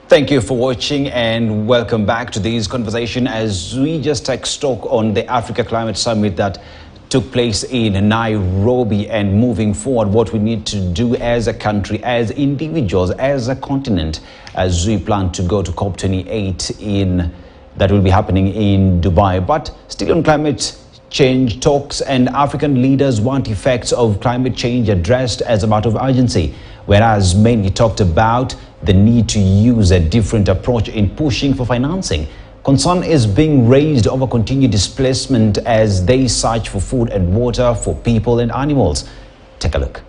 Thank you for watching and welcome back to this conversation as we just take stock on the Africa Climate Summit that took place in Nairobi, and moving forward what we need to do as a country, as individuals, as a continent, as we plan to go to COP28 that will be happening in Dubai. But still on climate change talks, and African leaders want effects of climate change addressed as a matter of urgency, whereas many talked about the need to use a different approach in pushing for financing. Concern is being raised over continued displacement as they search for food and water for people and animals. Take a look.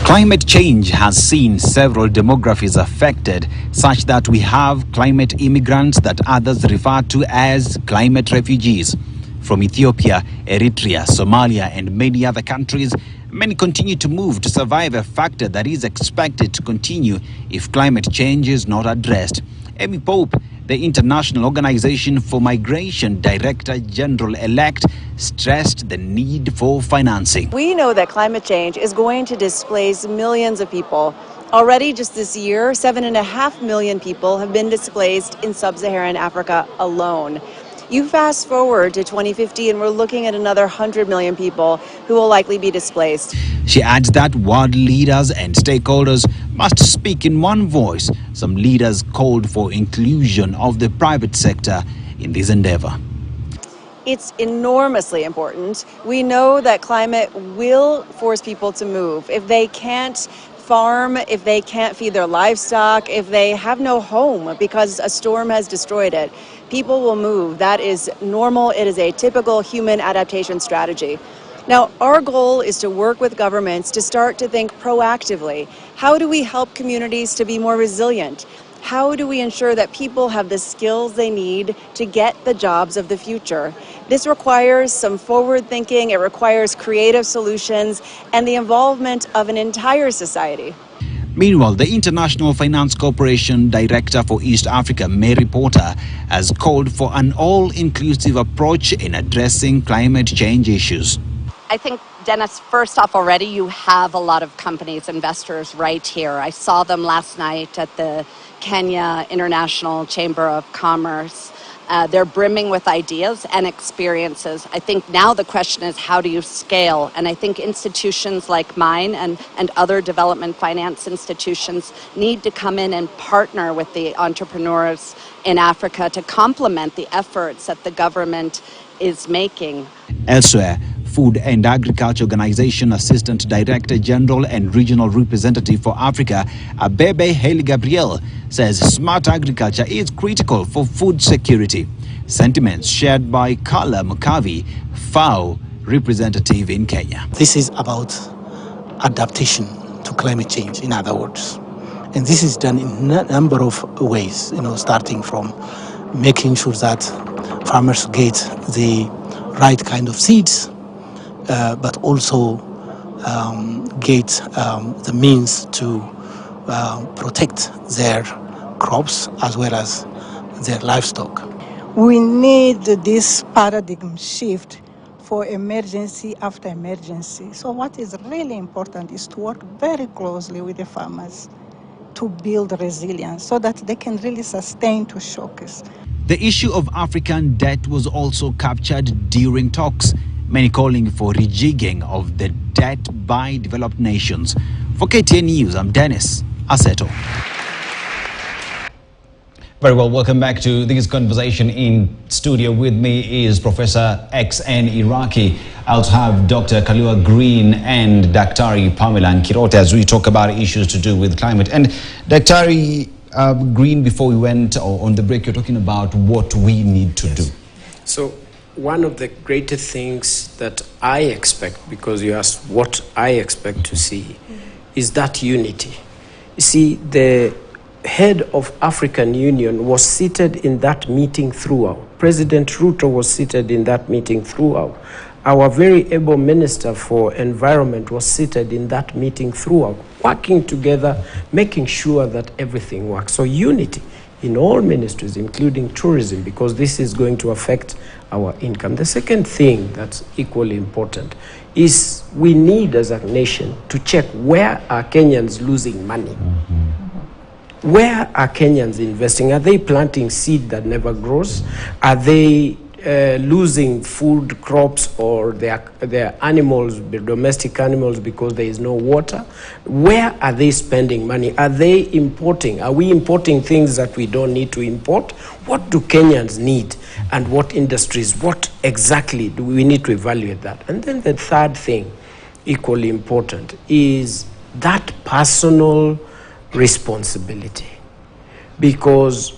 Climate change has seen several demographies affected, such that we have climate immigrants that others refer to as climate refugees. From Ethiopia, Eritrea, Somalia, and many other countries, many continue to move to survive, a factor that is expected to continue if climate change is not addressed. Amy Pope, the International Organization for Migration Director General-elect, stressed the need for financing. We know that climate change is going to displace millions of people. Already just this year, 7.5 million people have been displaced in sub-Saharan Africa alone. You fast forward to 2050 and we're looking at another 100 million people who will likely be displaced. She adds that world leaders and stakeholders must speak in one voice. Some leaders called for inclusion of the private sector in this endeavor. It's enormously important. We know that climate will force people to move. If they can't farm, if they can't feed their livestock, if they have no home because a storm has destroyed it, people will move. That is normal. It is a typical human adaptation strategy. Now, our goal is to work with governments to start to think proactively. How do we help communities to be more resilient? How do we ensure that people have the skills they need to get the jobs of the future? This requires some forward thinking, it requires creative solutions, and the involvement of an entire society. Meanwhile, the International Finance Corporation Director for East Africa, Mary Porter, has called for an all-inclusive approach in addressing climate change issues. I think, Dennis, first off, already you have a lot of companies, investors right here. I saw them last night at the Kenya International Chamber of Commerce. They're brimming with ideas and experiences. I think now the question is, how do you scale? And I think institutions like mine and other development finance institutions need to come in and partner with the entrepreneurs in Africa to complement the efforts that the government is making. Elsewhere, Food and Agriculture Organization Assistant Director General and Regional Representative for Africa, Abebe Haley Gabriel, says smart agriculture is critical for food security. Sentiments shared by Kala Mukavi, FAO representative in Kenya. This is about adaptation to climate change, in other words. And this is done in a number of ways, starting from making sure that farmers get the right kind of seeds, but also get the means to protect their crops as well as their livestock. We need this paradigm shift for emergency after emergency. So what is really important is to work very closely with the farmers to build resilience so that they can really sustain to shocks. The issue of African debt was also captured during talks, many calling for rejigging of the debt by developed nations. For KTN News, I'm Dennis Aseto. Very well, welcome back to this conversation. In studio with me is Professor XN Iraqi. I also have Dr. Kalua Green and Daktari Pamela Nkirote as we talk about issues to do with climate. And Daktari Green, before we went on the break, you're talking about what we need to do. So one of the greater things that I expect, because you asked what I expect to see, is that unity. You see, the head of African Union was seated in that meeting throughout. President Ruto was seated in that meeting throughout. Our very able Minister for Environment was seated in that meeting throughout, working together, making sure that everything works. So unity in all ministries, including tourism, because this is going to affect our income. The second thing that's equally important is we need as a nation to check where are Kenyans losing money. Where are Kenyans investing? Are they planting seed that never grows? Are they losing food crops or their animals, the domestic animals, because there is no water? Where are they spending money? Are they importing? Are we importing things that we don't need to import? What do Kenyans need? And what industries? What exactly do we need to evaluate that? And then the third thing, equally important, is that personal responsibility, because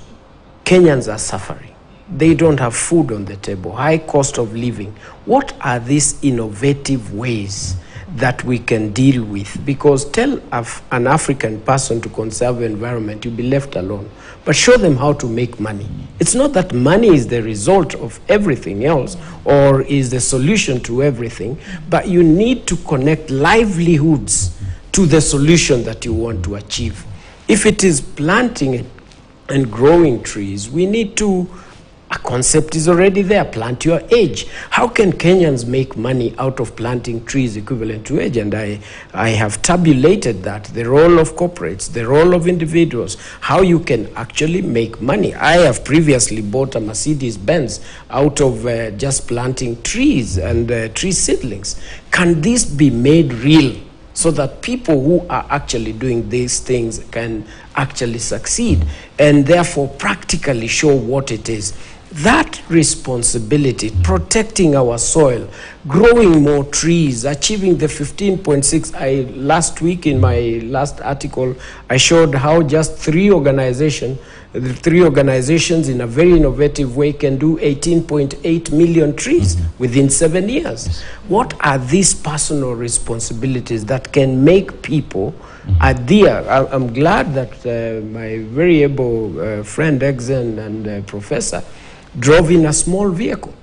Kenyans are suffering. They don't have food on the table, high cost of living. What are these innovative ways that we can deal with? Because tell an African person to conserve the environment, you'll be left alone. But show them how to make money. It's not that money is the result of everything else or is the solution to everything, but you need to connect livelihoods to the solution that you want to achieve. If it is planting and growing trees, we need to, a concept is already there, plant your age. How can Kenyans make money out of planting trees equivalent to age? And I have tabulated that, the role of corporates, the role of individuals, how you can actually make money. I have previously bought a Mercedes-Benz out of just planting trees and tree seedlings. Can this be made real, so that people who are actually doing these things can actually succeed and therefore practically show what it is? That responsibility, protecting our soil, growing more trees, achieving the 15.6. Last week in my last article, I showed how just three organizations in a very innovative way can do 18.8 million trees within 7 years. What are these personal responsibilities that can make people adhere? I'm glad that my very able friend Exen and professor drove in a small vehicle.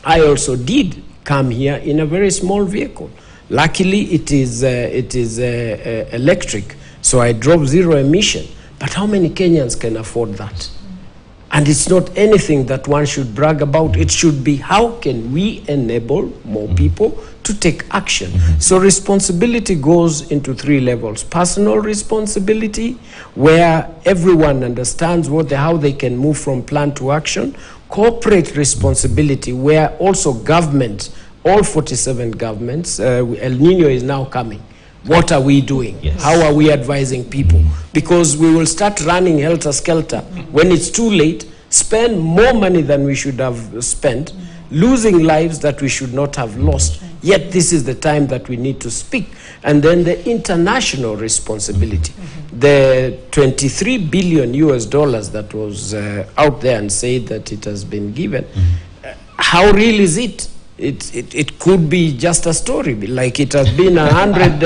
I also did come here in a very small vehicle. Luckily, it is electric, so I drove zero emission. But how many Kenyans can afford that? And it's not anything that one should brag about. It should be, how can we enable more people to take action? So responsibility goes into three levels. Personal responsibility, where everyone understands how they can move from plan to action. Corporate responsibility, where also government, all 47 governments, El Nino is now coming. What are we doing? Yes. How are we advising people? Because we will start running helter-skelter. When it's too late, spend more money than we should have spent, losing lives that we should not have lost. Yet this is the time that we need to speak. And then the international responsibility. The 23 billion US dollars that was out there and said that it has been given, how real is it? It could be just a story, like it has been 100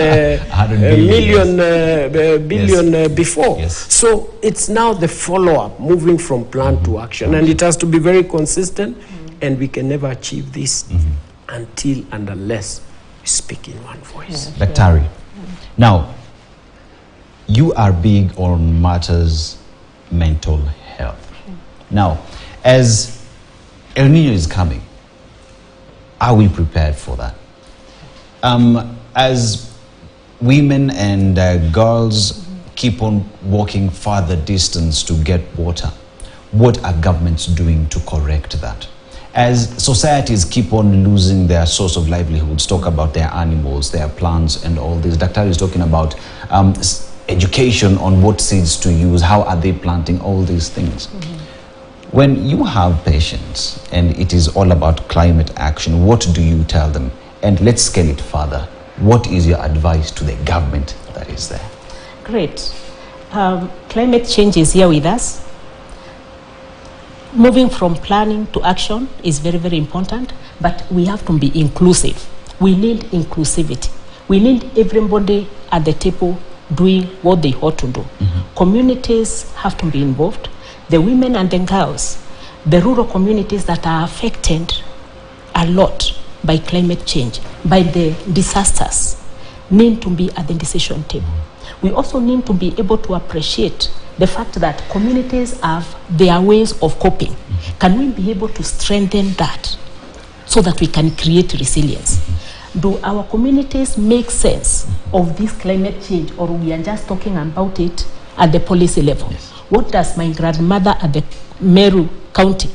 billion before. Yes. So it's now the follow-up, moving from plan to action. And it has to be very consistent, and we can never achieve this until and unless we speak in one voice. Daktari, now, you are big on matters mental health. Now, as El Nino is coming, are we prepared for that? As women and girls keep on walking farther distance to get water, what are governments doing to correct that? As societies keep on losing their source of livelihoods, talk about their animals, their plants and all this. Dr. is talking about education on what seeds to use, how are they planting, all these things. When you have patients and it is all about climate action, what do you tell them? And let's scale it further. What is your advice to the government that is there? Great. Climate change is here with us. Moving from planning to action is very, very important, but we have to be inclusive. We need inclusivity. We need everybody at the table doing what they ought to do. Communities have to be involved. The women and the girls, the rural communities that are affected a lot by climate change, by the disasters, need to be at the decision table. We also need to be able to appreciate the fact that communities have their ways of coping. Can we be able to strengthen that so that we can create resilience? Do our communities make sense of this climate change, or we are just talking about it at the policy level? Yes. What does my grandmother at the Meru County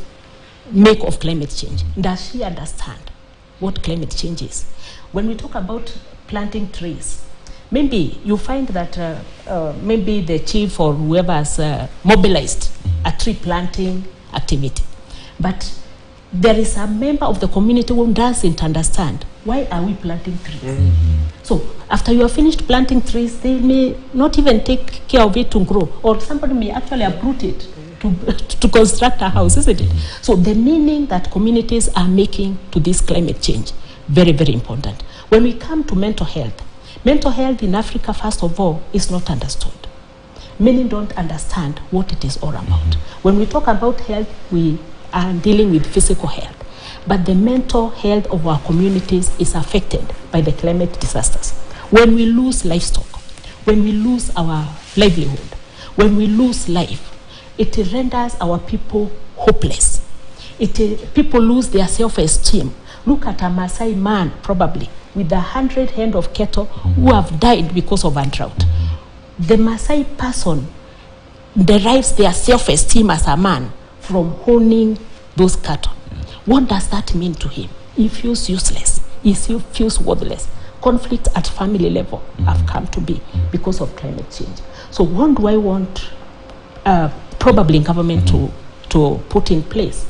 make of climate change? Does she understand what climate change is? When we talk about planting trees, maybe you find that maybe the chief or whoever has mobilized a tree planting activity, but there is a member of the community who doesn't understand why are we planting trees. So after you have finished planting trees, they may not even take care of it to grow, or somebody may actually uproot it to construct a house, isn't it? So the meaning that communities are making to this climate change, very, very important. When we come to mental health in Africa, first of all, is not understood. Many don't understand what it is all about. When we talk about health, we are dealing with physical health, but the mental health of our communities is affected by the climate disasters. When we lose livestock, when we lose our livelihood, when we lose life, it renders our people hopeless. People lose their self-esteem. Look at a Maasai man, probably, with 100 head of cattle who have died because of a drought. The Maasai person derives their self-esteem as a man from owning those cattle. What does that mean to him? He feels useless. He feels worthless. Conflict at family level have come to be because of climate change. So what do I want probably government to put in place?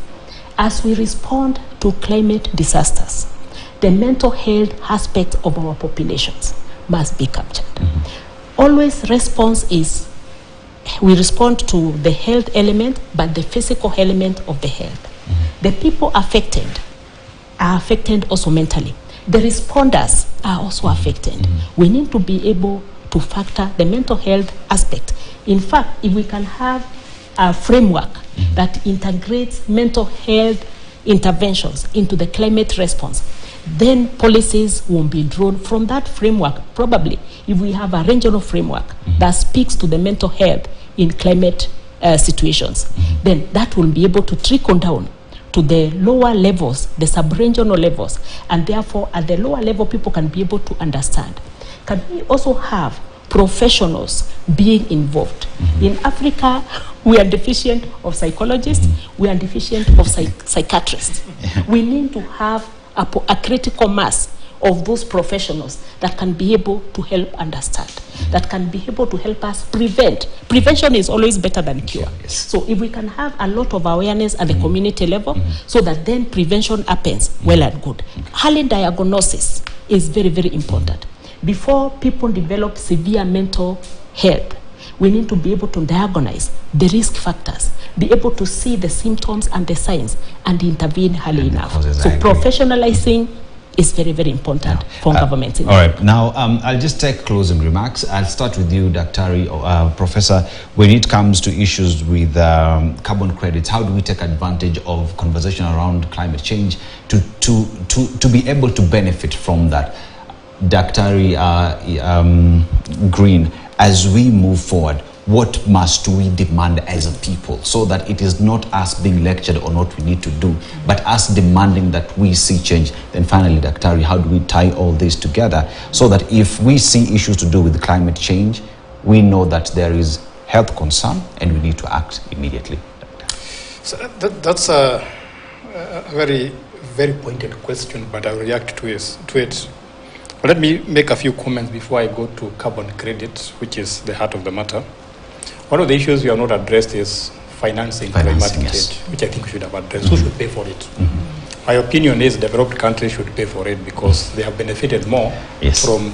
As we respond to climate disasters, the mental health aspect of our populations must be captured. Always response is, we respond to the health element, but the physical element of the health. The people affected are affected also mentally. The responders are also affected. We need to be able to factor the mental health aspect. In fact, if we can have a framework that integrates mental health interventions into the climate response, then policies won't be drawn from that framework. Probably, if we have a regional framework that speaks to the mental health in climate situations, then that will be able to trickle down to the lower levels, the sub-regional levels, and therefore at the lower level people can be able to understand. Can we also have professionals being involved? In Africa, we are deficient of psychologists, we are deficient of psychiatrists. We need to have a critical mass of those professionals that can be able to help understand, that can be able to help us prevent. Prevention is always better than cure. Yes. So if we can have a lot of awareness at the community level, so that then prevention happens, well and good. Early diagnosis is very, very important. Before people develop severe mental health, we need to be able to diagnose the risk factors, be able to see the symptoms and the signs, and intervene early enough. So professionalizing is very, very important for government. All right, now I'll just take closing remarks. I'll start with you, Daktari, Professor. When it comes to issues with carbon credits, how do we take advantage of conversation around climate change to be able to benefit from that? Daktari Green, as we move forward, what must we demand as a people so that it is not us being lectured on what we need to do, but us demanding that we see change? Then finally, Daktari, how do we tie all this together so that if we see issues to do with climate change, we know that there is health concern and we need to act immediately? So that's a very, very pointed question, but I'll react to it. But let me make a few comments before I go to carbon credit, which is the heart of the matter. One of the issues we have not addressed is financing climatic change, which I think we should have addressed. Who should pay for it? My opinion is developed countries should pay for it because they have benefited more from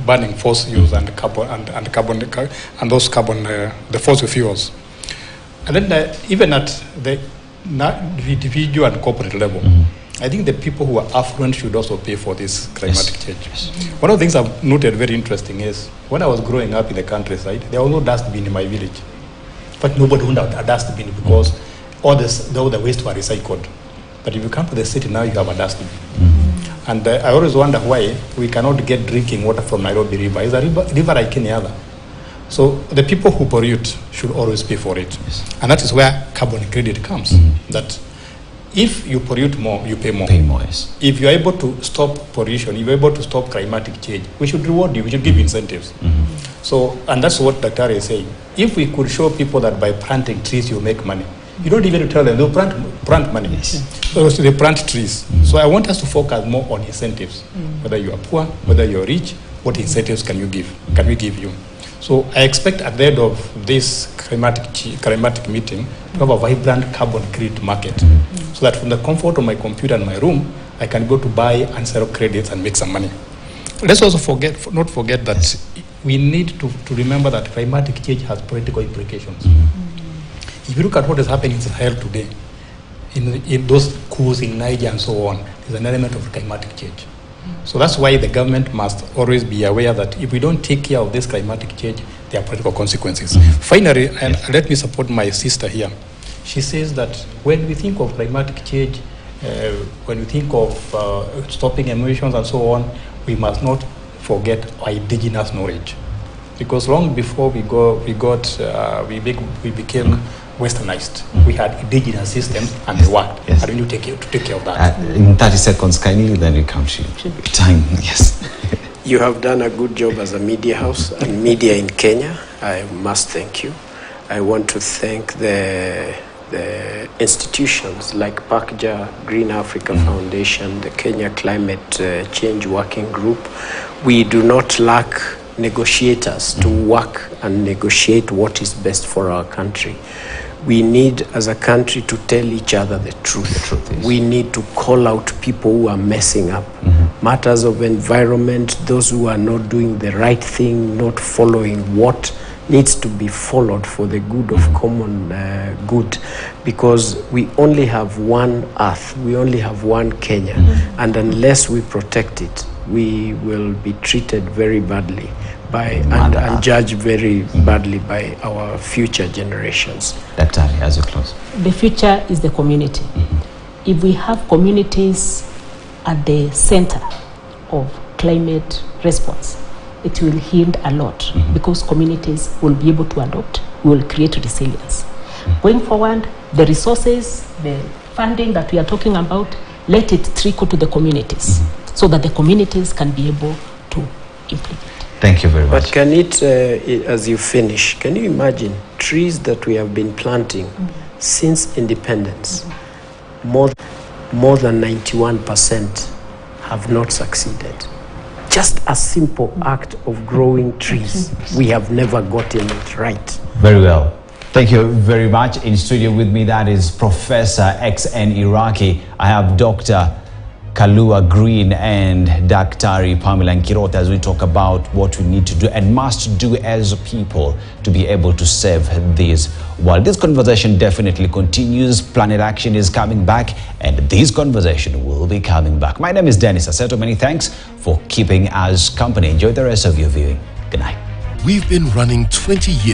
burning fossil and carbon and those carbon the fossil fuels. And then even at the individual and corporate level, I think the people who are affluent should also pay for this climatic change. One of the things I've noted very interesting is when I was growing up in the countryside, there was no dustbin in my village. But nobody owned a dustbin because all the waste were recycled. But if you come to the city now, you have a dustbin. And I always wonder why we cannot get drinking water from Nairobi River. It's a river like any other. So the people who pollute should always pay for it. And that is where carbon credit comes. That if you pollute more, you pay more. Pay more, yes. If you're able to stop pollution, if you're able to stop climatic change, we should reward you, we should give you incentives. So, and that's what Dr. is saying. If we could show people that by planting trees you make money, you don't even tell them, they'll plant money. Yes. So they plant trees. So I want us to focus more on incentives. Whether you are poor, whether you're rich, what incentives can you give? Can we give you? So I expect at the end of this climatic meeting to have a vibrant carbon credit market, so that from the comfort of my computer in my room, I can go to buy and sell credits and make some money. Let's also not forget that we need to remember that climatic change has political implications. If you look at what is happening in Sahel today, in those coups in Niger and so on, there's an element of climatic change. So that's why the government must always be aware that if we don't take care of this climatic change, there are political consequences. Finally, and let me support my sister here. She says that when we think of climatic change, when we think of stopping emissions and so on, we must not forget our indigenous knowledge. Because long before we became westernized, we had indigenous systems and they worked. Yes. And we need to take care of that. In 30 seconds, kindly, then you count you. Time, yes. You have done a good job as a media house and media in Kenya. I must thank you. I want to thank the institutions like PACJA, Green Africa Foundation, the Kenya Climate Change Working Group. We do not lack negotiators to work and negotiate what is best for our country. We need, as a country, to tell each other the truth. The truth is. We need to call out people who are messing up. Matters of environment, those who are not doing the right thing, not following what needs to be followed for the good of common good, because we only have one earth, we only have one Kenya, and unless we protect it, we will be treated very badly and judged very badly by our future generations. Dr. as you close. The future is the community. If we have communities at the center of climate response, it will yield a lot because communities will be able to adopt, we will create resilience. Going forward, the resources, the funding that we are talking about, let it trickle to the communities so that the communities can be able to implement. Thank you very much. But can as you finish, can you imagine trees that we have been planting since independence, more than 91% have not succeeded? Just a simple act of growing trees. We have never gotten it right. Very well. Thank you very much. In studio with me, that is Professor XN Iraqi. I have Dr. Kalua Green and Daktari Pamela Nkirota as we talk about what we need to do and must do as a people to be able to save this world. This conversation definitely continues. Planet Action is coming back and this conversation will be coming back. My name is Dennis Aseto. Many thanks for keeping us company. Enjoy the rest of your viewing. Good night. We've been running 20 years.